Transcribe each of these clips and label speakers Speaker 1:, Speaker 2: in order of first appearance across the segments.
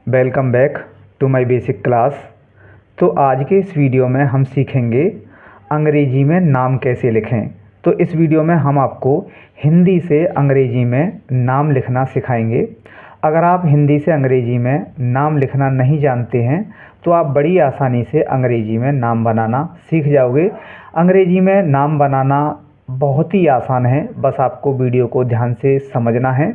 Speaker 1: Welcome back to my basic class. तो आज के इस वीडियो में हम सीखेंगे अंग्रेजी में नाम कैसे लिखें। तो इस वीडियो में हम आपको हिंदी से अंग्रेजी में नाम लिखना सिखाएंगे। अगर आप हिंदी से अंग्रेजी में नाम लिखना नहीं जानते हैं तो आप बड़ी आसानी से अंग्रेजी में नाम बनाना सीख जाओगे। अंग्रेजी में नाम बनाना बहुत ही आसान है, बस आपको वीडियो को ध्यान से समझना है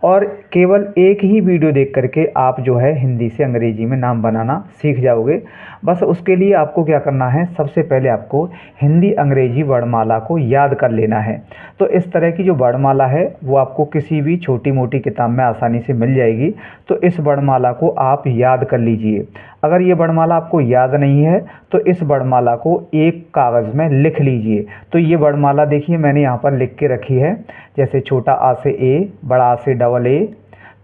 Speaker 1: और केवल एक ही वीडियो देख करके आप जो है हिंदी से अंग्रेजी में नाम बनाना सीख जाओगे। बस उसके लिए आपको क्या करना है, सबसे पहले आपको हिंदी अंग्रेजी वर्णमाला को याद कर लेना है। तो इस तरह की जो वर्णमाला है वो आपको किसी भी छोटी मोटी किताब में आसानी से मिल जाएगी। तो इस वर्णमाला को आप याद कर लीजिए। अगर ये वर्णमाला आपको याद नहीं है तो इस वर्णमाला को एक कागज़ में लिख लीजिए। तो ये वर्णमाला देखिए मैंने यहाँ पर लिख के रखी है, जैसे छोटा आ से ए, बड़ा आ से डबल ए,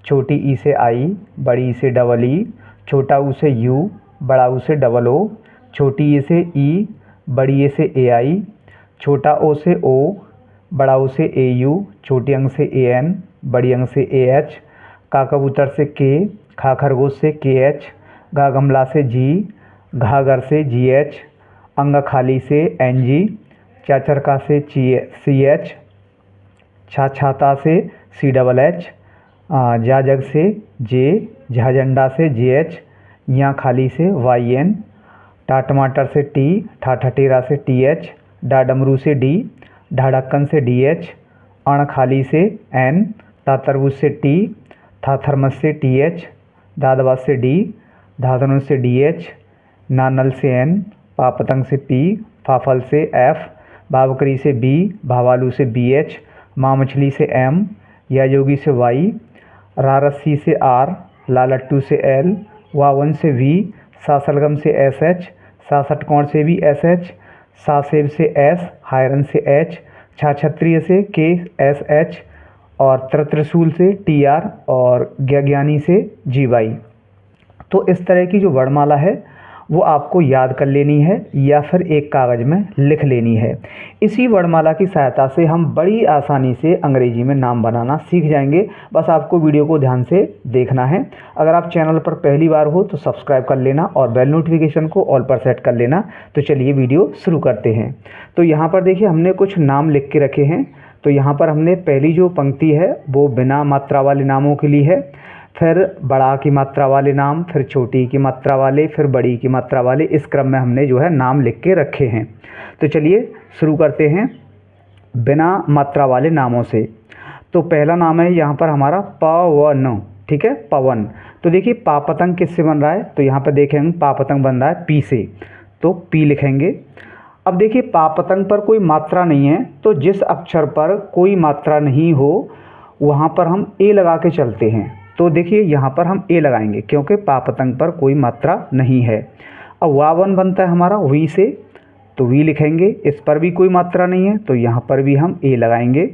Speaker 1: छोटी ई से आई, बड़ी ई से डबल ई, छोटा ऊ से यू, बड़ा ऊ से डबल ओ, छोटी ए से ई, बड़ी ए से ए आई, छोटा ओ से ओ, बड़ा ओ से ए यू, छोटी अंग से ए एन, बड़ी अंग से ए एच, का कबूतर से के, खा खरगोश से के एच, गा गमला से जी, घा घर से जी एच, अंग खाली से एन जी, चा चरखा से सी एच, छा छाता से सी डबल एच, जा जग से जे, झा झंडा से जे एच, यहाँ खाली से वाई एन, टा टमाटर से टी, ठा ठटेरा से टी एच, डा डमरू से डी, ढा ढक्कन से डी एच, अण खाली से एन, ता तरबूज से टी, था थर्मस से टी एच, दादवा से डी, धाधनुष से डी एच, ना नल से एन, पा पतंग से पी, फाफल से एफ, बाबकरी से बी, भावालू से बी एच, माँ मछली से एम, या योगी से वाई, रा रस्सी से आर, ला लट्टू से एल, वावन से वी, सा सलगम से एस एच, सा षटकोण से भी एस एच, सा सेब से एस, हायरन से एच, छा क्षत्रिय से के एस एच, और त्रिशूल से टी आर, और ज्ञानी से जी वाई। तो इस तरह की जो वर्णमाला है वो आपको याद कर लेनी है या फिर एक कागज़ में लिख लेनी है। इसी वर्णमाला की सहायता से हम बड़ी आसानी से अंग्रेजी में नाम बनाना सीख जाएंगे। बस आपको वीडियो को ध्यान से देखना है। अगर आप चैनल पर पहली बार हो तो सब्सक्राइब कर लेना और बेल नोटिफिकेशन को ऑल पर सेट कर लेना। तो चलिए वीडियो शुरू करते हैं। तो यहाँ पर देखिए हमने कुछ नाम लिख के रखे हैं। तो यहाँ पर हमने पहली जो पंक्ति है वो बिना मात्रा वाले नामों के लिए है, फिर बड़ा की मात्रा वाले नाम, फिर छोटी की मात्रा वाले, फिर बड़ी की मात्रा वाले, इस क्रम में हमने जो है नाम लिख के रखे हैं। तो चलिए शुरू करते हैं बिना मात्रा वाले नामों से। तो पहला नाम है यहाँ पर हमारा पवन, ठीक है, पवन। तो देखिए पा पतंग किससे बन रहा है, तो यहाँ पर देखेंगे पा पतंग बन रहा है पी से, तो पी लिखेंगे। अब देखिए पा पतंग पर कोई मात्रा नहीं है, तो जिस अक्षर पर कोई मात्रा नहीं हो वहाँ पर हम ए लगा के चलते हैं। तो देखिए यहाँ पर हम ए लगाएंगे क्योंकि पा पतंग पर कोई मात्रा नहीं है। अब वावन बनता है हमारा वी से, तो वी लिखेंगे, इस पर भी कोई मात्रा नहीं है तो यहाँ पर भी हम ए लगाएंगे।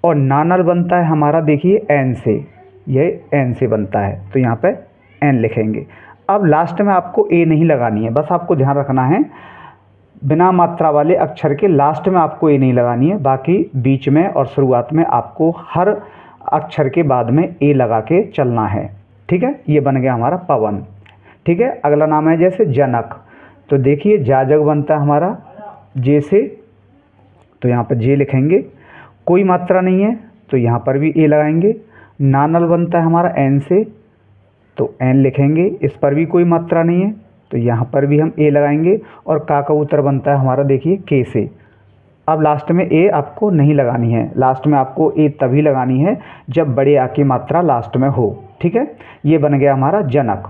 Speaker 1: और नानल बनता है हमारा देखिए एन से, ये एन से बनता है तो यहाँ पर एन लिखेंगे। अब लास्ट में आपको ए नहीं लगानी है, बस आपको ध्यान रखना है बिना मात्रा वाले अक्षर के लास्ट में आपको ए नहीं लगानी है, बाकी बीच में और शुरुआत में आपको हर अक्षर के बाद में ए लगा के चलना है, ठीक है। ये बन गया हमारा पवन, ठीक है। अगला नाम है जैसे जनक। तो देखिए जाजग बनता है हमारा जे से, तो यहाँ पर जे लिखेंगे, कोई मात्रा नहीं है तो यहाँ पर भी ए लगाएंगे। नानल बनता है हमारा एन से, तो एन लिखेंगे, इस पर भी कोई मात्रा नहीं है तो यहाँ पर भी हम ए लगाएंगे। और का कबूतर बनता है हमारा देखिए के से। अब लास्ट में ए आपको नहीं लगानी है, लास्ट में आपको ए तभी लगानी है जब बड़े आ की मात्रा लास्ट में हो, ठीक है। ये बन गया हमारा जनक।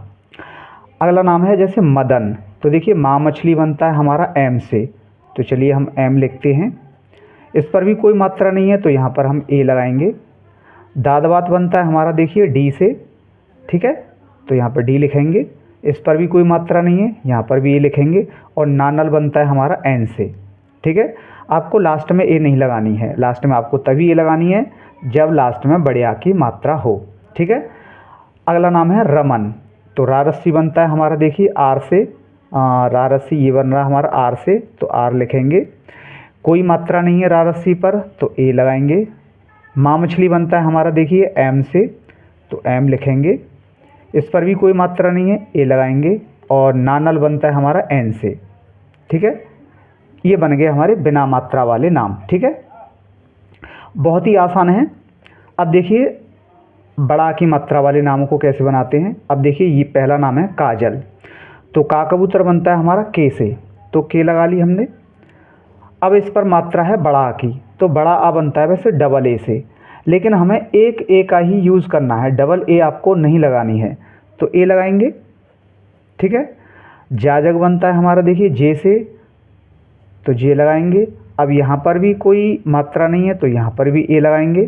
Speaker 1: अगला नाम है जैसे मदन। तो देखिए माँ मछली बनता है हमारा एम से, तो चलिए हम एम लिखते हैं, इस पर भी कोई मात्रा नहीं है तो यहाँ पर हम ए लगाएंगे। दादवात बनता है हमारा देखिए डी से, ठीक है, तो यहाँ पर डी लिखेंगे, इस पर भी कोई मात्रा नहीं है, यहाँ पर भी ए लिखेंगे। और नानल बनता है हमारा एन से, ठीक है। आपको लास्ट में ए नहीं लगानी है, लास्ट में आपको तभी ए लगानी है जब लास्ट में बड़े आ की मात्रा हो, ठीक है। अगला नाम है रमन। तो रा रस्सी बनता है हमारा देखिए आर से, रा रस्सी ये बन रहा है हमारा आर से, तो आर लिखेंगे, कोई मात्रा नहीं है रा रस्सी पर तो ए लगाएंगे। माँ मछली बनता है हमारा देखिए एम से, तो एम लिखेंगे, इस पर भी कोई मात्रा नहीं है, ए लगाएंगे। और नानल बनता है हमारा एन से, ठीक है। ये बन गए हमारे बिना मात्रा वाले नाम, ठीक है। बहुत ही आसान है। अब देखिए बड़ा की मात्रा वाले नामों को कैसे बनाते हैं। अब देखिए ये पहला नाम है काजल, तो का कबूतर बनता है हमारा के से, तो के लगा ली हमने। अब इस पर मात्रा है बड़ा की, तो बड़ा आ बनता है वैसे डबल ए से, लेकिन हमें एक ए का ही यूज़ करना है, डबल ए आपको नहीं लगानी है, तो ए लगाएंगे, ठीक है। जाजक बनता है हमारा देखिए जे से, तो जे लगाएंगे। अब यहाँ पर भी कोई मात्रा नहीं है, तो यहाँ पर भी ए लगाएंगे,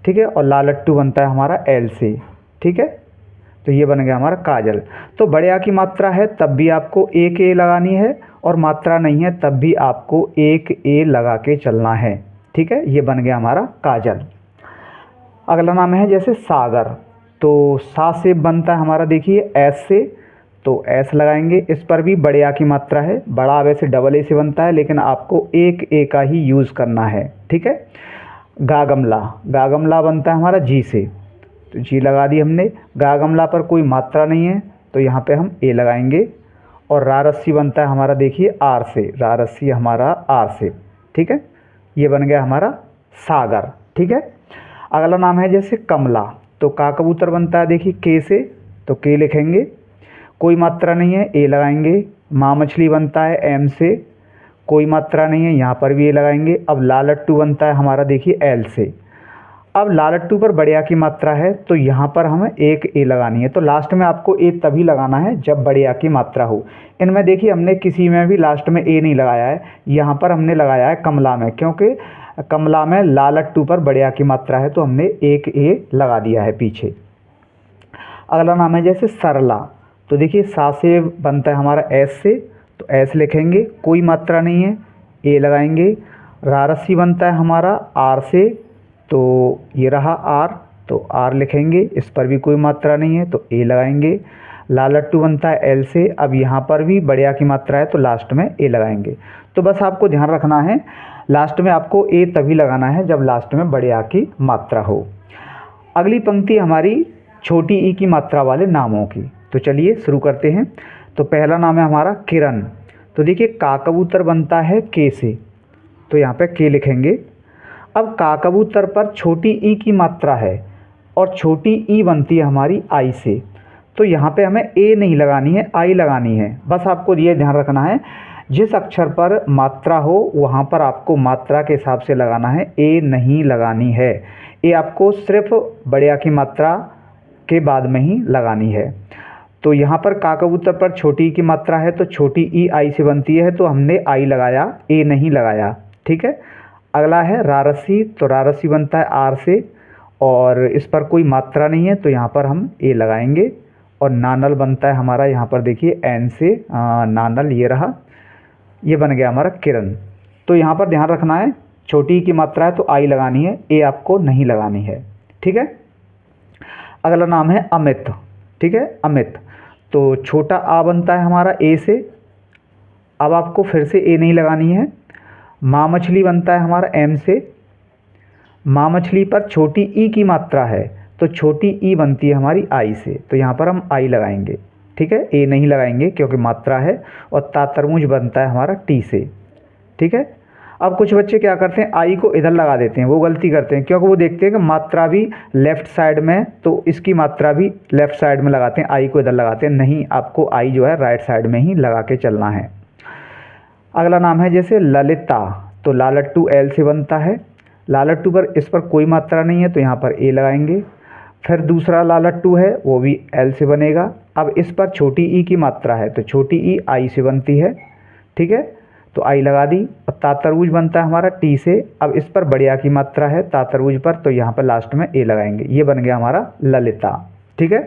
Speaker 1: ठीक है। और लालट्टू बनता है हमारा एल से, ठीक है। तो ये बन गया हमारा काजल। तो बड़े आ की मात्रा है तब भी आपको एक ए लगानी है, और मात्रा नहीं है तब भी आपको एक ए लगा के चलना है, ठीक है। ये बन गया हमारा काजल। अगला नाम है जैसे सागर, तो सा से बनता है हमारा देखिए एस से, तो एस लगाएंगे। इस पर भी बड़े आ की मात्रा है, बड़ा वैसे डबल ए से बनता है, लेकिन आपको एक ए का ही यूज़ करना है, ठीक है। गागमला, गागमला बनता है हमारा जी से, तो जी लगा दी हमने। गागमला पर कोई मात्रा नहीं है, तो यहाँ पे हम ए लगाएंगे। और रारस्सी बनता है हमारा देखिए आर से, रारस्सी हमारा आर से, ठीक है। ये बन गया हमारा सागर, ठीक है। अगला नाम है जैसे कमला, तो का कबूतर बनता है देखिए के से, तो के लिखेंगे, कोई मात्रा नहीं है, ए लगाएंगे। माँ मछली बनता है एम से, कोई मात्रा नहीं है, यहाँ पर भी ए लगाएंगे। अब लालट्टू बनता है हमारा देखिए एल से। अब लालट्टू पर बड़े आ की मात्रा है, तो यहाँ पर हमें एक ए लगानी है, तो लास्ट में आपको ए तभी लगाना है जब बड़े आ की मात्रा हो। इनमें देखिए हमने किसी में भी लास्ट में ए नहीं लगाया है, यहाँ पर हमने लगाया है कमला में, क्योंकि कमला में लालट्टू पर बड़े आ की मात्रा है, तो हमने एक ए लगा दिया है पीछे। अगला नाम है जैसे सरला, तो देखिए सा से बनता है हमारा एस से, तो एस लिखेंगे, कोई मात्रा नहीं है, ए लगाएंगे। रारसी बनता है हमारा आर से, तो ये रहा आर, तो आर लिखेंगे, इस पर भी कोई मात्रा नहीं है, तो ए लगाएंगे। लालट्टू बनता है एल से, अब यहाँ पर भी बड़े आ की मात्रा है, तो लास्ट में ए लगाएंगे। तो बस आपको ध्यान रखना है, लास्ट में आपको ए तभी लगाना है जब लास्ट में बड़े आ की मात्रा हो। अगली पंक्ति हमारी छोटी ई की मात्रा वाले नामों की, तो चलिए शुरू करते हैं। तो पहला नाम है हमारा किरण, तो देखिए का कबूतर बनता है के से, तो यहाँ पे के लिखेंगे। अब का कबूतर पर छोटी ई की मात्रा है, और छोटी ई बनती है हमारी आई से, तो यहाँ पे हमें ए नहीं लगानी है, आई लगानी है। बस आपको ये ध्यान रखना है, जिस अक्षर पर मात्रा हो वहाँ पर आपको मात्रा के हिसाब से लगाना है, ए नहीं लगानी है। ए आपको सिर्फ बड़े आ की मात्रा के बाद में ही लगानी है। तो यहाँ पर का कबूतर पर छोटी ई की मात्रा है, तो छोटी ई आई से बनती है, तो हमने आई लगाया, ए नहीं लगाया, ठीक है। अगला है रारसी, तो रारसी बनता है आर से, और इस पर कोई मात्रा नहीं है, तो यहाँ पर हम ए लगाएंगे। और नानल बनता है हमारा यहाँ पर देखिए एन से, नानल ये रहा, ये बन गया हमारा किरण। तो यहाँ पर ध्यान रखना है, छोटी की मात्रा है तो आई लगानी है, ए आपको नहीं लगानी है, ठीक है। अगला नाम है अमित, ठीक है, अमित, तो छोटा आ बनता है हमारा ए से, अब आपको फिर से ए नहीं लगानी है। माँ मछली बनता है हमारा एम से, माँ मछली पर छोटी ई की मात्रा है, तो छोटी ई बनती है हमारी आई से, तो यहाँ पर हम आई लगाएंगे, ठीक है, ए नहीं लगाएंगे क्योंकि मात्रा है। और तातरमुज बनता है हमारा टी से, ठीक है। अब कुछ बच्चे क्या करते हैं, आई को इधर लगा देते हैं, वो गलती करते हैं, क्योंकि वो देखते हैं कि मात्रा भी लेफ़्ट साइड में, तो इसकी मात्रा भी लेफ़्ट साइड में लगाते हैं, आई को इधर लगाते हैं। नहीं, आपको आई जो है राइट साइड में ही लगा के चलना है। अगला नाम है जैसे ललिता, तो लालट्टू एल से बनता है, लालट्टू पर इस पर कोई मात्रा नहीं है, तो यहाँ पर ए लगाएंगे। फिर दूसरा लालट्टू है वो भी एल से बनेगा, अब इस पर छोटी ई की मात्रा है, तो छोटी ई आई से बनती है, ठीक है, तो आई लगा दी। और तातरबूज बनता है हमारा टी से, अब इस पर बढ़िया की मात्रा है तातरबूज पर, तो यहाँ पर लास्ट में ए लगाएंगे, ये बन गया हमारा ललिता, ठीक है।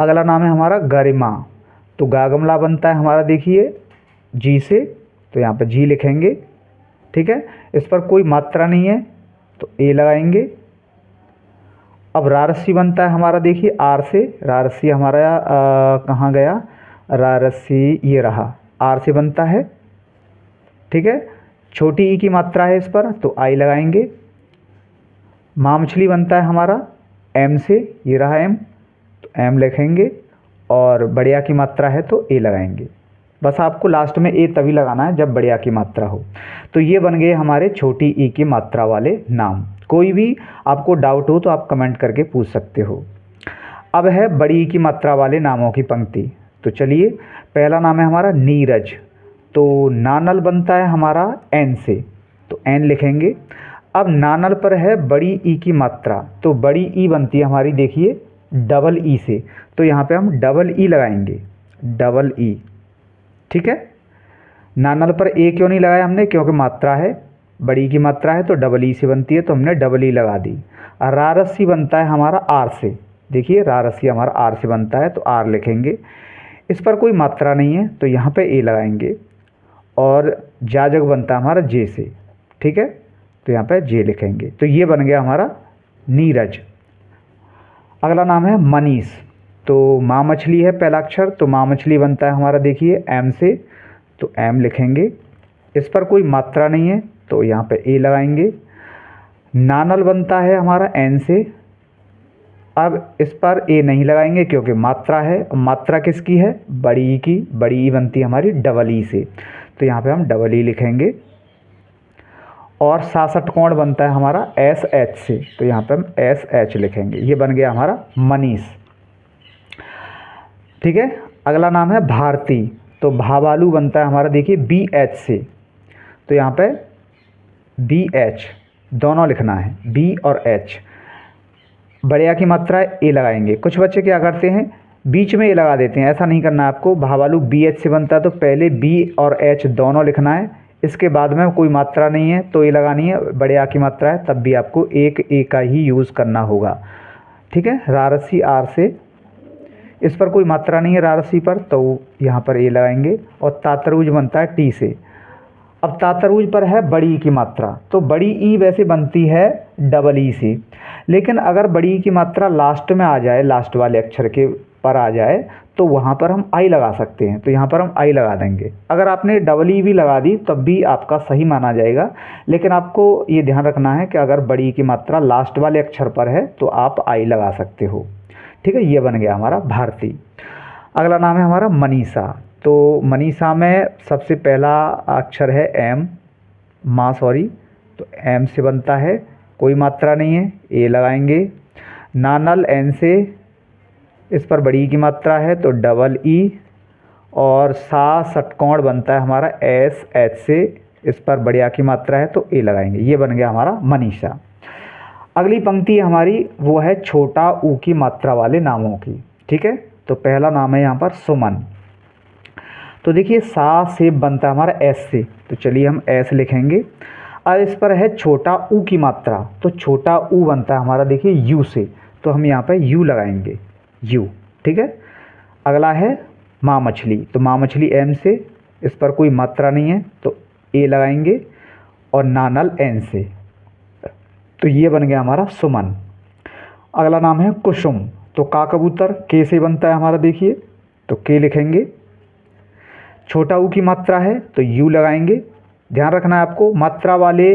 Speaker 1: अगला नाम है हमारा गरिमा, तो गागमला बनता है हमारा देखिए जी से, तो यहाँ पर जी लिखेंगे, ठीक है, इस पर कोई मात्रा नहीं है, तो ए लगाएंगे। अब रारसी बनता है हमारा देखिए आर से, रारसी हमारा कहाँ गया, रारसी ये रहा, आर से बनता है, ठीक है, छोटी ई की मात्रा है इस पर, तो आई लगाएंगे। माँ मछली बनता है हमारा एम से, ये रहा एम, तो एम लिखेंगे और बढ़िया की मात्रा है तो ए लगाएंगे। बस आपको लास्ट में ए तभी लगाना है जब बढ़िया की मात्रा हो। तो ये बन गए हमारे छोटी ई की मात्रा वाले नाम। कोई भी आपको डाउट हो तो आप कमेंट करके पूछ सकते हो। अब है बड़ी ई की मात्रा वाले नामों की पंक्ति। तो चलिए, पहला नाम है हमारा नीरज। तो नानल बनता है हमारा एन से, तो एन लिखेंगे। अब नानल पर है बड़ी ई की मात्रा, तो बड़ी ई बनती है हमारी, देखिए, डबल ई से। तो यहाँ पे हम डबल ई लगाएंगे, डबल ई। ठीक है, नानल पर ए क्यों नहीं लगाया हमने, क्योंकि मात्रा है, बड़ी की मात्रा है तो डबल ई से बनती है, तो हमने डबल ई लगा दी। रारसी बनता है हमारा आर से, देखिए रारसी हमारा आर से बनता है, तो आर लिखेंगे। इस पर कोई मात्रा नहीं है तो यहाँ पे ए लगाएंगे। और जाजक बनता है हमारा जे से, ठीक है, तो यहाँ पे जे लिखेंगे। तो ये बन गया हमारा नीरज। अगला नाम है मनीष। तो माँ मछली है पहला अक्षर, तो माँ मछली बनता है हमारा, देखिए, एम से, तो एम लिखेंगे। इस पर कोई मात्रा नहीं है तो यहाँ पे ए लगाएंगे। नानल बनता है हमारा एन से। अब इस पर ए नहीं लगाएंगे क्योंकि मात्रा है, मात्रा किसकी है, बड़ी ई की, बड़ी ई बनती है हमारी डबल ई से, तो यहाँ पे हम डबल ई लिखेंगे। और 66 कोण बनता है हमारा एस एच से, तो यहाँ पे हम एस एच लिखेंगे। ये बन गया हमारा मनीष। ठीक है, अगला नाम है भारती। तो भावालू बनता है हमारा, देखिए, बी एच से, तो यहाँ पे बी एच दोनों लिखना है, बी और एच। बढ़िया की मात्रा ए लगाएंगे। कुछ बच्चे क्या करते हैं, बीच में ए लगा देते हैं, ऐसा नहीं करना है आपको। भावालू बी एच से बनता है तो पहले बी और एच दोनों लिखना है, इसके बाद में कोई मात्रा नहीं है तो ए लगानी है। बढ़िया की मात्रा है तब भी आपको एक ए का ही यूज़ करना होगा। ठीक है, रारसी आर से, इस पर कोई मात्रा नहीं है रारसी पर, तो यहाँ पर ए लगाएंगे। और तातरुज बनता है टी से। अब तातरुज पर है बड़ी ई की मात्रा, तो बड़ी ई वैसे बनती है डबल ई से, लेकिन अगर बड़ी ई की मात्रा लास्ट में आ जाए, लास्ट वाले अक्षर के पर आ जाए, तो वहाँ पर हम आई लगा सकते हैं, तो यहाँ पर हम आई लगा देंगे। अगर आपने डबल ई भी लगा दी तब भी आपका सही माना जाएगा, लेकिन आपको ये ध्यान रखना है कि अगर बड़ी ई की मात्रा लास्ट वाले अक्षर पर है तो आप आई लगा सकते हो। ठीक है, ये बन गया हमारा भारती। अगला नाम है हमारा मनीषा। तो मनीषा में सबसे पहला अक्षर है एम, माँ सॉरी, तो एम से बनता है, कोई मात्रा नहीं है, ए लगाएंगे। नानल एन से, इस पर बड़ी की मात्रा है तो डबल ई। और सा षटकोण बनता है हमारा एस एच से, इस पर बढ़िया की मात्रा है तो ए लगाएंगे। ये बन गया हमारा मनीषा। अगली पंक्ति हमारी वो है छोटा ऊ की मात्रा वाले नामों की। ठीक है, तो पहला नाम है यहाँ पर सुमन। तो देखिए, सा से बनता है हमारा एस से, तो चलिए हम एस लिखेंगे। अब इस पर है छोटा ऊ की मात्रा, तो छोटा ऊ बनता है हमारा, देखिए, यू से, तो हम यहाँ पे यू लगाएंगे, यू। ठीक है, अगला है माँ मछली। तो माँ मछली एम से, इस पर कोई मात्रा नहीं है तो ए लगाएंगे। और नानल एन से, तो ये बन गया हमारा सुमन। अगला नाम है कुसुम। तो का कबूतर के से बनता है हमारा, देखिए, तो के लिखेंगे। छोटा ऊ की मात्रा है तो यू लगाएंगे। ध्यान रखना है आपको, मात्रा वाले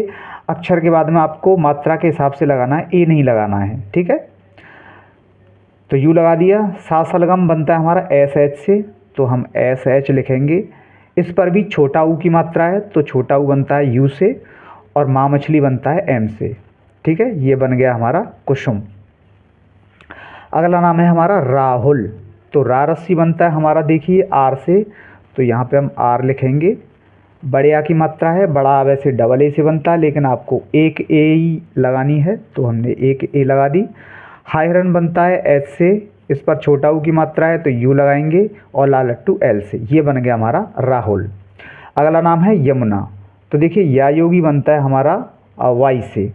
Speaker 1: अक्षर के बाद में आपको मात्रा के हिसाब से लगाना है, ए नहीं लगाना है। ठीक है, तो यू लगा दिया। सा सलगम बनता है हमारा एस एच से, तो हम एस एच लिखेंगे। इस पर भी छोटा ऊ की मात्रा है तो छोटा ऊ बनता है यू से। और माँ मछली बनता है एम से। ठीक है, ये बन गया हमारा कुसुम। अगला नाम है हमारा राहुल। तो रारसी बनता है हमारा, देखिए, आर से, तो यहाँ पे हम आर लिखेंगे। बढ़िया की मात्रा है, बड़ा वैसे डबल ए से बनता है लेकिन आपको एक ए ही लगानी है, तो हमने एक ए लगा दी। हायरन बनता है एच से, इस पर छोटा ऊ की मात्रा है तो यू लगाएंगे। और लालट्टू एल से। ये बन गया हमारा राहुल। अगला नाम है यमुना। तो देखिए, या योगी बनता है हमारा वाई से,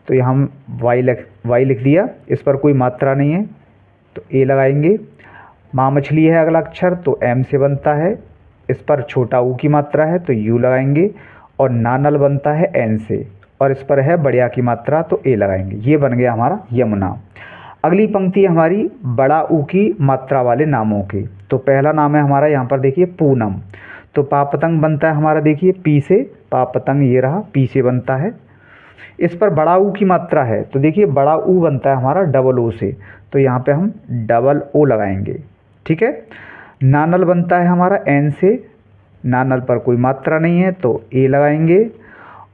Speaker 1: तो यहाँ हम वाई लिख दिया। इस पर कोई मात्रा नहीं है तो ए लगाएंगे। माँ मछली है अगला अक्षर, तो एम से बनता है, इस पर छोटा ऊ की मात्रा है तो यू लगाएंगे। और नानल बनता है एन से, और इस पर है बढ़िया की मात्रा तो ए लगाएंगे। ये बन गया हमारा यमुना। अगली पंक्ति हमारी बड़ा ऊ की मात्रा वाले नामों की। तो पहला नाम है हमारा यहाँ पर, देखिए, पूनम। तो पापतंग बनता है हमारा, देखिए, पी से, पापतंग ये रहा, पी से बनता है। इस पर बड़ा ऊ की मात्रा है तो देखिए बड़ा ऊ बनता है हमारा डबल ओ से, तो यहाँ पे हम डबल ओ लगाएंगे। ठीक है। नानल बनता है हमारा एन से, नानल पर कोई मात्रा नहीं है तो ए लगाएंगे।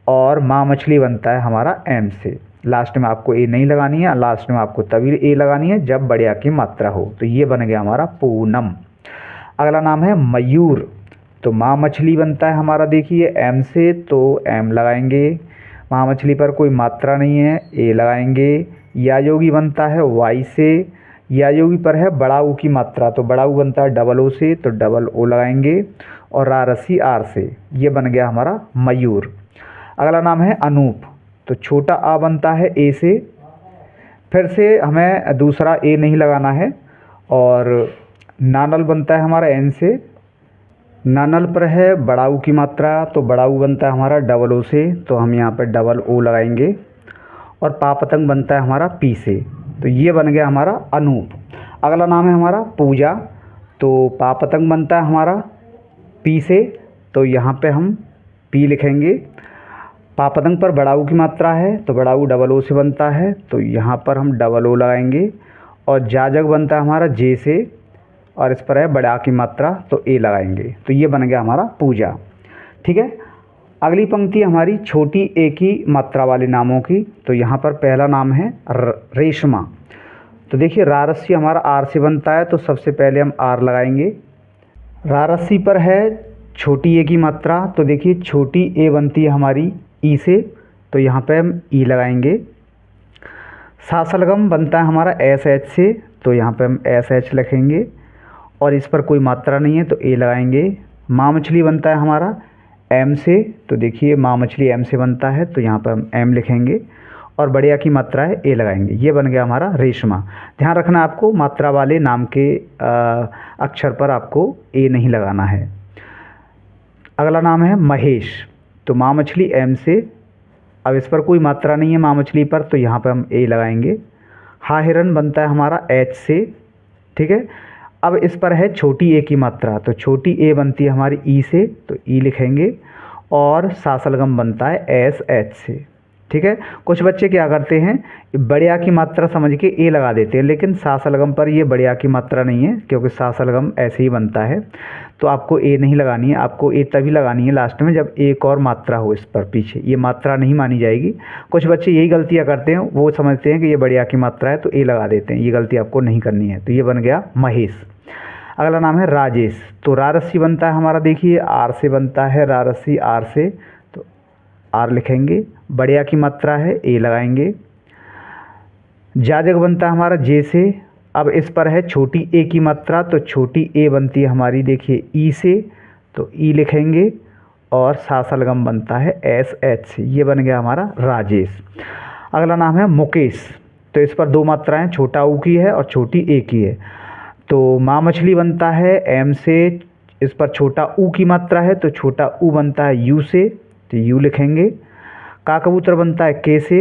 Speaker 1: और माँ मछली बनता है हमारा एम से, लास्ट में आपको ए नहीं लगानी है, लास्ट में आपको तभी ए लगानी है जब बड़े आ की मात्रा हो। तो ये बन गया हमारा पूनम। अगला नाम है मयूर। तो माँ मछली बनता है हमारा देखिए एम से, तो एम लगाएंगे। माँ मछली पर कोई मात्रा नहीं है, ए लगाएंगे। यायोगी बनता है वाई से, यायोगी पर है बड़ा ऊ की मात्रा तो बड़ा ऊ बनता है डबल ओ से, तो डबल ओ लगाएंगे। और रारसी आर से, ये बन गया हमारा मयूर। अगला नाम है अनूप। तो छोटा आ बनता है ए से, फिर से हमें दूसरा ए नहीं लगाना है। और नानल बनता है हमारा एन से, नानल पर है बड़ा ऊ की मात्रा तो बड़ा ऊ बनता है हमारा डबल ओ से, तो हम यहाँ पर डबल ओ लगाएंगे। और पापतंग बनता है हमारा पी से, तो ये बन गया हमारा अनूप। अगला नाम है हमारा पूजा। तो पापतंग बनता है हमारा पी से, तो यहाँ पे हम पी लिखेंगे। पापतंग पर बड़ा ऊ की मात्रा है तो बड़ा ऊ डबल ओ से बनता है, तो यहाँ पर हम डबल ओ लगाएंगे। और जाजग बनता है हमारा जे से, और इस पर है बड़ा की मात्रा तो ए लगाएंगे। तो ये बन गया हमारा पूजा। ठीक है। अगली पंक्ति हमारी छोटी ए की मात्रा वाले नामों की। तो यहाँ पर पहला नाम है रेशमा। तो देखिए रारसी हमारा आर से बनता है, तो सबसे पहले हम आर लगाएंगे। रारसी पर है छोटी ए की मात्रा, तो देखिए छोटी ए बनती है हमारी ई से, तो यहाँ पे हम ई लगाएंगे। सासलगम बनता है हमारा एस एच से, तो यहाँ पे हम एस एच लिखेंगे। और इस पर कोई मात्रा नहीं है तो ए लगाएंगे। माँ मछली बनता है हमारा एम से, तो देखिए माँ मछली एम से बनता है, तो यहाँ पर हम एम लिखेंगे। और बढ़िया की मात्रा है ए लगाएंगे। ये बन गया हमारा रेशमा। ध्यान रखना आपको मात्रा वाले नाम के अक्षर पर आपको ए नहीं लगाना है। अगला नाम है महेश। तो माँ मछली एम से, अब इस पर कोई मात्रा नहीं है माँ मछली पर, तो यहाँ पर हम ए लगाएंगे। हा हिरन बनता है हमारा एच से। ठीक है। अब इस पर है छोटी ए की मात्रा, तो छोटी ए बनती है हमारी ई से, तो ई लिखेंगे। और सासलगम बनता है एस एच से। ठीक है। कुछ बच्चे क्या करते हैं, बढ़िया की मात्रा समझ के ए लगा देते हैं, लेकिन सासलगम पर ये बढ़िया की मात्रा नहीं है, क्योंकि सासलगम ऐसे ही बनता है। तो आपको ए नहीं लगानी है, आपको ए तभी लगानी है लास्ट में जब एक और मात्रा हो इस पर पीछे, ये मात्रा नहीं मानी जाएगी। कुछ बच्चे यही गलतियाँ करते हैं, वो समझते हैं कि ये बढ़िया की मात्रा है तो ए लगा देते हैं, ये गलती आपको नहीं करनी है। तो ये बन गया महेश। अगला नाम है राजेश। तो रारसी बनता है हमारा देखिए आर से बनता है, रारसी आर से, तो आर लिखेंगे। बढ़िया की मात्रा है ए लगाएंगे। जाजग बनता है हमारा जे से, अब इस पर है छोटी ए की मात्रा, तो छोटी ए बनती है हमारी देखिए ई से, तो ई लिखेंगे। और सासलगम बनता है एस एच से, ये बन गया हमारा राजेश। अगला नाम है मुकेश। तो इस पर दो मात्राएं, छोटा ऊ की है और छोटी ए की है। तो माँ मछली बनता है एम से, इस पर छोटा ऊ की मात्रा है तो छोटा ऊ बनता है यू से, तो यू लिखेंगे। का कबूतर बनता है के से,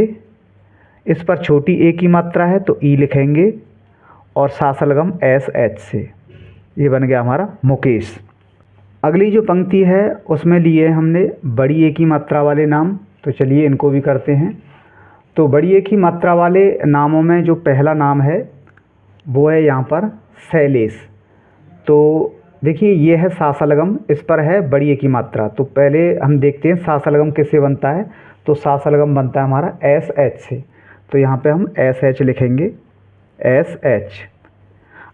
Speaker 1: इस पर छोटी ए की मात्रा है तो ई लिखेंगे। और सासलगम एस एच से, ये बन गया हमारा मुकेश। अगली जो पंक्ति है उसमें लिए हमने बड़ी ए की मात्रा वाले नाम, तो चलिए इनको भी करते हैं। तो बड़ी ए की मात्रा वाले नामों में जो पहला नाम है वो है यहाँ पर शैलेश। तो देखिए ये है सासलगम, इस पर है बड़ी ए की मात्रा। तो पहले हम देखते हैं सासलगम किससे बनता है। तो सासलगम बनता है हमारा एस एच से, तो यहाँ पे हम एस एच लिखेंगे, एस एच।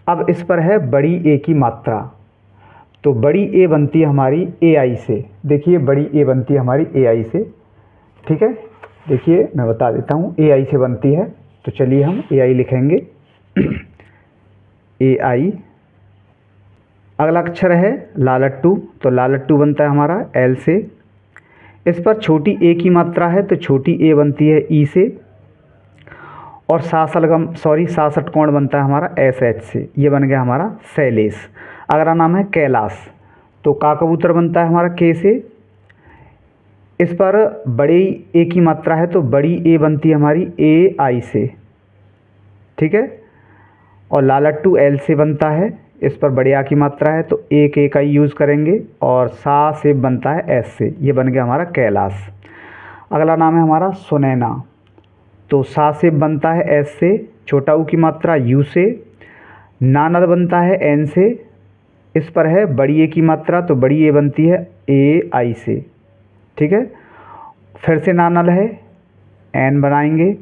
Speaker 1: अब इस पर है बड़ी ए की मात्रा, तो बड़ी ए बनती है हमारी ए आई से। देखिए बड़ी ए बनती है हमारी ए आई से। ठीक है। देखिए मैं बता देता हूँ, ए आई से बनती है, तो चलिए हम ए आई लिखेंगे, ए आई। अगला अक्षर है लालट्टू। तो लालट्टू बनता है हमारा एल से, इस पर छोटी ए की मात्रा है तो छोटी ए बनती है ई से। और सासठ कोण बनता है हमारा एस एच से, ये बन गया हमारा शैलेश। अगला नाम है कैलाश। तो का कबूतर बनता है हमारा के से, इस पर बड़ी ए की मात्रा है तो बड़ी ए बनती है हमारी ए आई से। ठीक है। और लालट्टू एल से बनता है, इस पर बड़े आ की मात्रा है तो एक का यूज़ करेंगे। और सा से बनता है एस से, ये बन गया हमारा कैलाश। अगला नाम है हमारा सुनैना। तो सा से बनता है एस से, छोटा ऊ की मात्रा यू से। नानल बनता है एन से, इस पर है बड़ी ए की मात्रा, तो बड़ी ए बनती है ए आई से। ठीक है, फिर से नानल है, एन बनाएंगे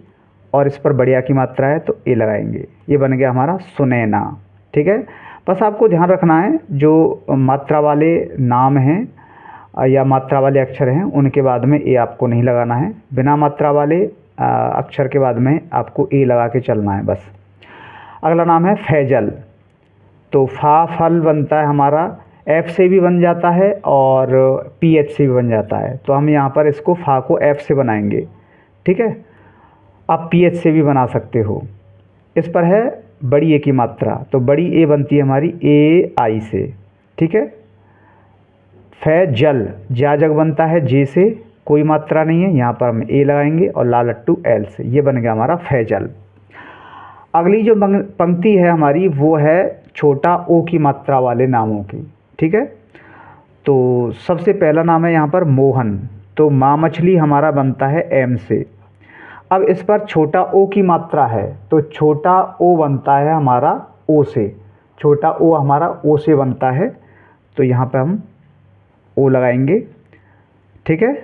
Speaker 1: और इस पर बढ़िया की मात्रा है तो ए लगाएंगे। ये बन गया हमारा सुनैना। ठीक है, बस आपको ध्यान रखना है जो मात्रा वाले नाम हैं या मात्रा वाले अक्षर हैं उनके बाद में ए आपको नहीं लगाना है। बिना मात्रा वाले अक्षर के बाद में आपको ए लगा के चलना है बस। अगला नाम है फैजल। तो फा फल बनता है हमारा, एफ से भी बन जाता है और पी एच से भी बन जाता है। तो हम यहाँ पर इसको फा को एफ से बनाएंगे। ठीक है, आप पी एच से भी बना सकते हो। इस पर है बड़ी ए की मात्रा, तो बड़ी ए बनती है हमारी ए आई से। ठीक है, फैजल जाजक बनता है जे से, कोई मात्रा नहीं है, यहाँ पर हम ए लगाएंगे और लालट्टू एल से। ये बन गया हमारा फैजल। अगली जो पंक्ति है हमारी वो है छोटा ओ की मात्रा वाले नामों की। ठीक है, तो सबसे पहला नाम है यहाँ पर मोहन। तो माँ मछली हमारा बनता है एम से। अब इस पर छोटा ओ की मात्रा है तो छोटा ओ बनता है हमारा ओ से। छोटा ओ हमारा ओ से बनता है, तो यहाँ पे हम ओ लगाएंगे। ठीक है,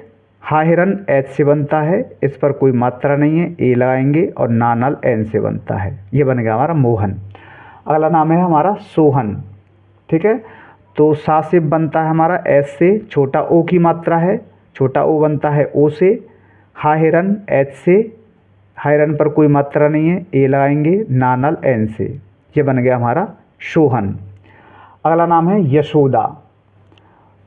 Speaker 1: हा हिरन एच से बनता है, इस पर कोई मात्रा नहीं है, ए लगाएंगे और नानल एन से बनता है। ये बन गया हमारा मोहन। अगला नाम है हमारा सोहन। ठीक है, तो सा से बनता है हमारा एस से, छोटा ओ की मात्रा है, छोटा ओ बनता है ओ से। हा हिरन एच से, हा हिरन पर कोई मात्रा नहीं है, ए लगाएंगे, नानल एन से। ये बन गया हमारा सोहन। अगला नाम है यशोदा।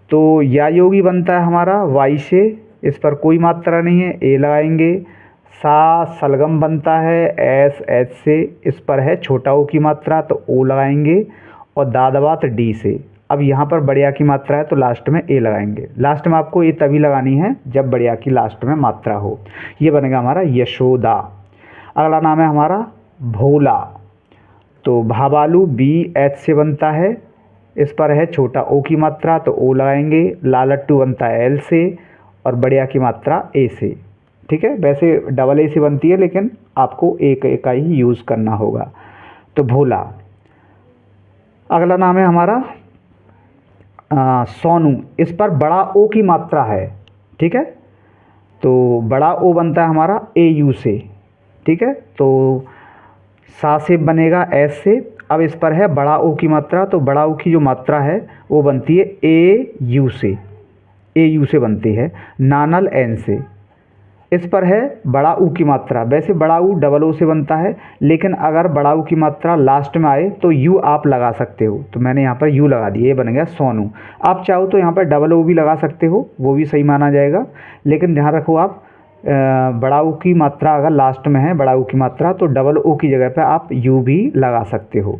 Speaker 1: तो या योगी बनता है हमारा वाई से, इस पर कोई मात्रा नहीं है, ए लगाएंगे। सा सलगम बनता है एस एच से, इस पर है छोटा ओ की मात्रा तो ओ लगाएंगे और दादवात डी से। अब यहाँ पर बढ़िया की मात्रा है तो लास्ट में ए लगाएंगे। लास्ट में आपको ए तभी लगानी है जब बढ़िया की लास्ट में मात्रा हो। ये बनेगा हमारा यशोदा। अगला नाम है हमारा भोला। तो भाबालू बी एच से बनता है, इस पर है छोटा ओ की मात्रा तो ओ लगाएंगे। लालट्टू बनता है एल से और बढ़िया की मात्रा ए से। ठीक है, वैसे डबल ए से बनती है लेकिन आपको एक ए का ही यूज़ करना होगा। तो भोला। अगला नाम है हमारा सोनू, इस पर बड़ा ओ की मात्रा है। ठीक है, तो बड़ा ओ बनता है हमारा ए यू से। ठीक है, तो सा से बनेगा एस से। अब इस पर है बड़ा ओ की मात्रा, तो बड़ा ओ की जो मात्रा है वो बनती है ए यू से, ए यू से बनती है। नानल एन से। इस पर है बड़ा ऊ की मात्रा, वैसे बड़ा ऊ डबल ओ से बनता है लेकिन अगर बड़ा ऊ की मात्रा लास्ट में आए तो यू आप लगा सकते हो, तो मैंने यहाँ पर यू लगा दिया, ये बन गया सोनू। आप चाहो तो यहाँ पर डबल ओ भी लगा सकते हो, वो भी सही माना जाएगा, लेकिन ध्यान रखो आप बड़ा ऊ की मात्रा अगर लास्ट में है बड़ा ऊ की मात्रा तो डबल ओ की जगह पे आप यू भी लगा सकते हो।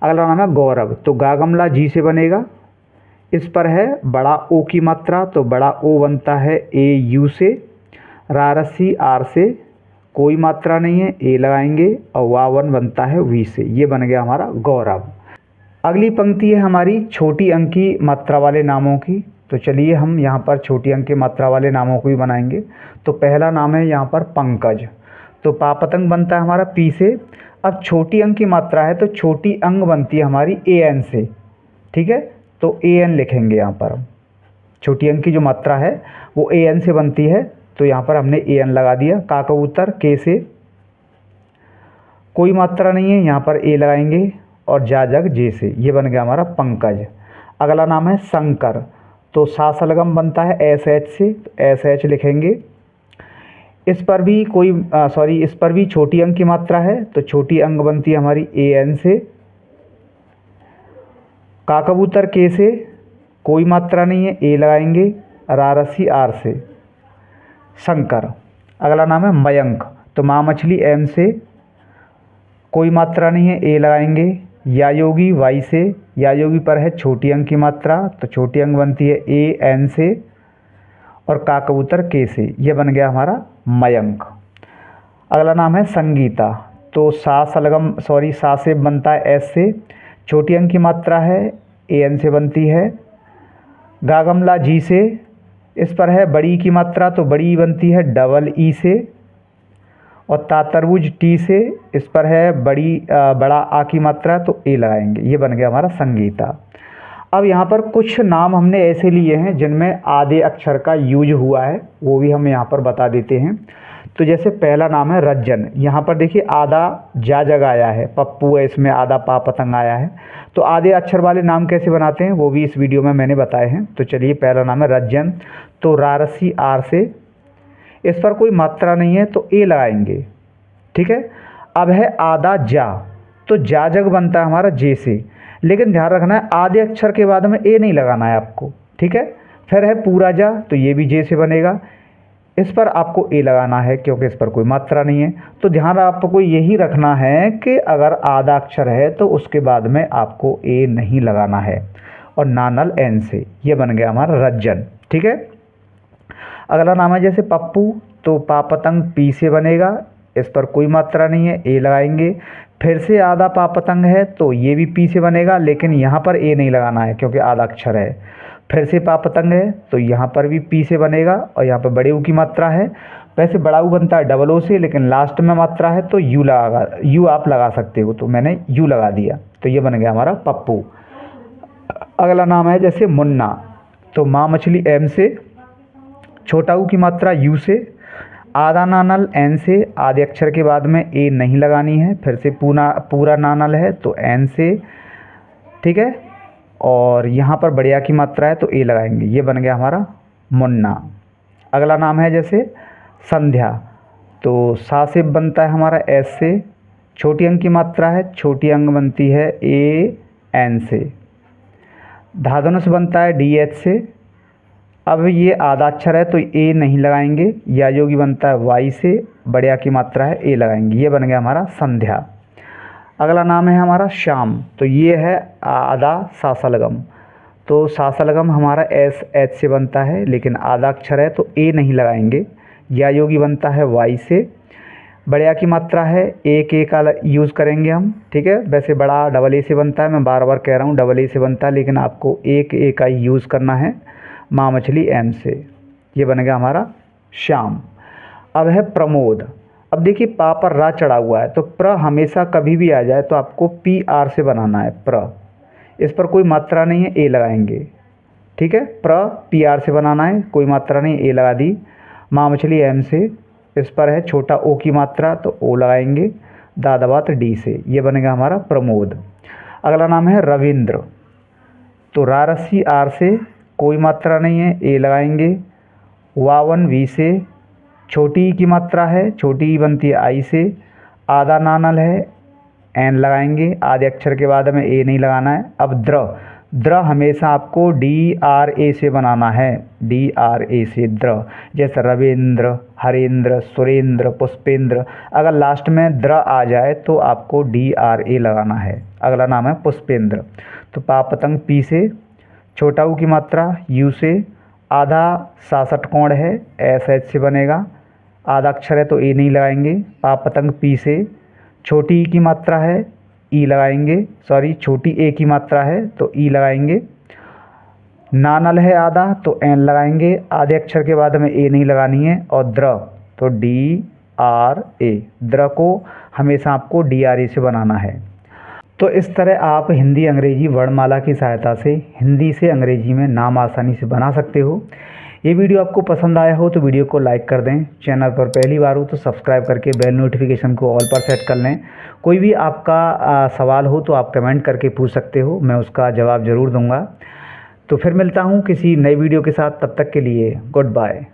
Speaker 1: अगला नाम है गौरव। तो गागमला जी से बनेगा, इस पर है बड़ा ओ की मात्रा तो बड़ा ओ बनता है ए यू से। रारसी आर से, कोई मात्रा नहीं है, ए लगाएंगे और वावन बनता है वी से। ये बन गया हमारा गौरव। अगली पंक्ति है हमारी छोटी अंक की मात्रा वाले नामों की। तो चलिए हम यहाँ पर छोटी अंक की मात्रा वाले नामों को भी बनाएंगे। तो पहला नाम है यहाँ पर पंकज। तो पापतंग बनता है हमारा पी से। अब छोटी अंक की मात्रा है तो छोटी अंग बनती है हमारी ए एन से। ठीक है, तो ए एन लिखेंगे यहाँ पर। छोटी अंक की जो मात्रा है वो ए एन से बनती है, तो यहाँ पर हमने ए एन लगा दिया। का कबूतर के से, कोई मात्रा नहीं है, यहाँ पर ए लगाएंगे और जा जग जे से। ये बन गया हमारा पंकज। अगला नाम है शंकर। तो सा सलगम बनता है एस एच से, तो एस एच लिखेंगे। इस पर भी इस पर भी छोटी अंक की मात्रा है तो छोटी अंग बनती है हमारी ए एन से। का कबूतर के से, कोई मात्रा नहीं है, ए लगाएंगे। रारसी आर से, शंकर। अगला नाम है मयंक। तो माँ मछली एम से, कोई मात्रा नहीं है, ए लगाएंगे। या योगी वाई से, या योगी पर है छोटी अंक की मात्रा तो छोटी अंक बनती है ए एन से और का कबूतर के से। ये बन गया हमारा मयंक। अगला नाम है संगीता। तो सा से बनता है एस से, छोटी अंक की मात्रा है ए एन से बनती है। गागमला जी से, इस पर है बड़ी की मात्रा, तो बड़ी बनती है डबल ई से, और तातरबुज टी से। इस पर है बड़ा आ की मात्रा, तो ए लगाएंगे। ये बन गया हमारा संगीता। अब यहाँ पर कुछ नाम हमने ऐसे लिए हैं जिनमें आधे अक्षर का यूज हुआ है, वो भी हम यहाँ पर बता देते हैं। तो जैसे पहला नाम है रज्जन। यहाँ पर देखिए आधा जा जगह आया है, पप्पू है, इसमें आधा पा पतंग आया है। तो आधे अक्षर वाले नाम कैसे बनाते हैं वो भी इस वीडियो में मैंने बताए हैं। तो चलिए, पहला नाम है रज्जन। तो रारसी आर से, इस पर कोई मात्रा नहीं है तो ए लगाएंगे। ठीक है। अब है आधा जा, तो जा जग बनता है हमारा जे से, लेकिन ध्यान रखना है आधे अक्षर के बाद में ए नहीं लगाना है आपको। ठीक है। फिर है पूरा जा, तो ये भी जे से बनेगा। इस पर आपको ए लगाना है क्योंकि इस पर कोई मात्रा नहीं है। तो ध्यान आपको यही रखना है कि अगर आधा अक्षर है तो उसके बाद में आपको ए नहीं लगाना है, और नानल एन से। ये बन गया हमारा रज्जन। ठीक है। अगला नाम है जैसे पप्पू, तो पापतंग पी से बनेगा। इस पर कोई मात्रा नहीं है, ए लगाएंगे। फिर से आधा पापतंग है तो ये भी पी से बनेगा, लेकिन यहाँ पर ए नहीं लगाना है क्योंकि आधा अक्षर है। फिर से पापतंग है तो यहाँ पर भी पी से बनेगा, और यहाँ पर बड़े ऊ की मात्रा है। वैसे बड़ा ऊ बनता है डबल ओ से, लेकिन लास्ट में मात्रा है तो यू आप लगा सकते हो, तो मैंने यू लगा दिया। तो ये बन गया हमारा पप्पू। अगला नाम है जैसे मुन्ना, तो माँ मछली एम से, छोटा ऊ की मात्रा यू से, आधा नानल एन से। आधे अक्षर के बाद में ए नहीं लगानी है। फिर से पूरा नानल है तो एन से। ठीक है। और यहाँ पर बढ़िया की मात्रा है तो ए लगाएंगे। ये बन गया हमारा मुन्ना। अगला नाम है जैसे संध्या, तो सा से बनता है हमारा एस से, छोटी अंक की मात्रा है, छोटी अंक बनती है ए एन से। धाधनुष बनता है डी एच से। अब ये आधा अक्षर है तो ए नहीं लगाएंगे। या योगी बनता है वाई से, बढ़िया की मात्रा है, ए लगाएंगे। ये बन गया हमारा संध्या। अगला नाम है हमारा श्याम, तो ये है आधा सासलगम। तो सासलगम हमारा एस एच से बनता है, लेकिन आधा अक्षर है तो ए नहीं लगाएंगे। या योगी बनता है वाई से, बढ़िया की मात्रा है, एक ए का यूज़ करेंगे हम। ठीक है। वैसे बड़ा डबल ए से बनता है, मैं बार बार कह रहा हूँ डबल ए से बनता है, लेकिन आपको एक ए का यूज़ करना है। माँ मछली एम से। ये बन गया हमारा श्याम। अब है प्रमोद। अब देखिए पा पर रा चढ़ा हुआ है, तो प्र हमेशा कभी भी आ जाए तो आपको पी आर से बनाना है, प्र। इस पर कोई मात्रा नहीं है, ए लगाएंगे। ठीक है। प्र पी आर से बनाना है, कोई मात्रा नहीं, ए लगा दी। माँ मछली एम से, इस पर है छोटा ओ की मात्रा तो ओ लगाएंगे। दादाबात डी से। ये बनेगा हमारा प्रमोद। अगला नाम है रविंद्र, तो रारसी आर से, कोई मात्रा नहीं है, ए लगाएंगे। वावन वी से, छोटी की मात्रा है, छोटी बनती है आई से। आधा नानल है, एन लगाएंगे। आधे अक्षर के बाद में ए नहीं लगाना है। अब द्र हमेशा आपको डी आर ए से बनाना है, डी आर ए से द्र। जैसे रविंद्र, हरेंद्र, सुरेंद्र, पुष्पेंद्र। अगर लास्ट में द्र आ जाए तो आपको डी आर ए लगाना है। अगला नाम है पुष्पेंद्र, तो पापतंग पी से, छोटा ऊ की मात्रा यू से। आधा 66 कोण है, एस एच से बनेगा। आधा अक्षर है तो ए नहीं लगाएंगे। पापतंग पी से, छोटी ई की मात्रा है, ई लगाएंगे। सॉरी, छोटी ए की मात्रा है तो ई लगाएंगे। नानल है आधा तो एन लगाएंगे। आधे अक्षर के बाद में ए नहीं लगानी है। और द्र तो डी आर ए, द्र को हमेशा आपको डी आर ए से बनाना है। तो इस तरह आप हिंदी अंग्रेजी वर्णमाला की सहायता से हिंदी से अंग्रेजी में नाम आसानी से बना सकते हो। ये वीडियो आपको पसंद आया हो तो वीडियो को लाइक कर दें। चैनल पर पहली बार हो तो सब्सक्राइब करके बेल नोटिफिकेशन को ऑल पर सेट कर लें। कोई भी आपका सवाल हो तो आप कमेंट करके पूछ सकते हो, मैं उसका जवाब ज़रूर दूंगा। तो फिर मिलता हूँ किसी नई वीडियो के साथ, तब तक के लिए गुड बाय।